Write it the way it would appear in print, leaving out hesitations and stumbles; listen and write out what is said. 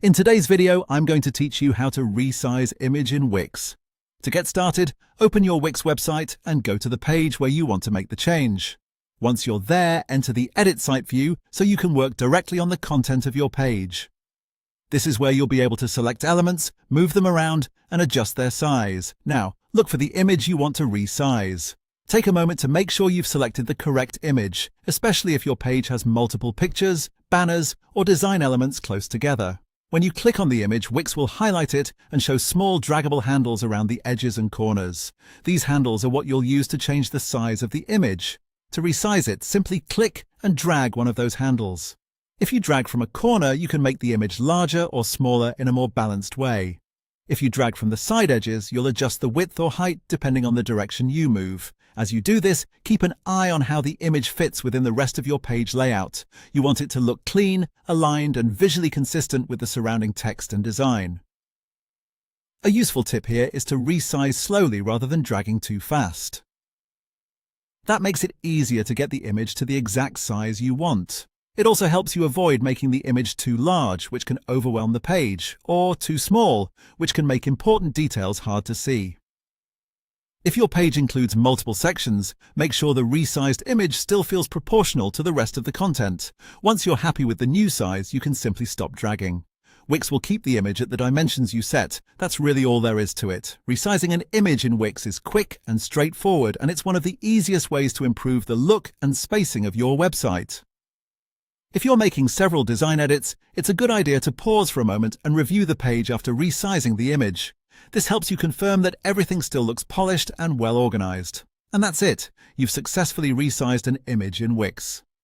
In today's video, I'm going to teach you how to resize image in Wix. To get started, open your Wix website and go to the page where you want to make the change. Once you're there, enter the Edit Site view so you can work directly on the content of your page. This is where you'll be able to select elements, move them around, and adjust their size. Now, look for the image you want to resize. Take a moment to make sure you've selected the correct image, especially if your page has multiple pictures, banners, or design elements close together. When you click on the image, Wix will highlight it and show small draggable handles around the edges and corners. These handles are what you'll use to change the size of the image. To resize it, simply click and drag one of those handles. If you drag from a corner, you can make the image larger or smaller in a more balanced way. If you drag from the side edges, you'll adjust the width or height depending on the direction you move. As you do this, keep an eye on how the image fits within the rest of your page layout. You want it to look clean, aligned, and visually consistent with the surrounding text and design. A useful tip here is to resize slowly rather than dragging too fast. That makes it easier to get the image to the exact size you want. It also helps you avoid making the image too large, which can overwhelm the page, or too small, which can make important details hard to see. If your page includes multiple sections, make sure the resized image still feels proportional to the rest of the content. Once you're happy with the new size, you can simply stop dragging. Wix will keep the image at the dimensions you set. That's really all there is to it. Resizing an image in Wix is quick and straightforward, and it's one of the easiest ways to improve the look and spacing of your website. If you're making several design edits, it's a good idea to pause for a moment and review the page after resizing the image. This helps you confirm that everything still looks polished and well organized. And that's it. You've successfully resized an image in Wix.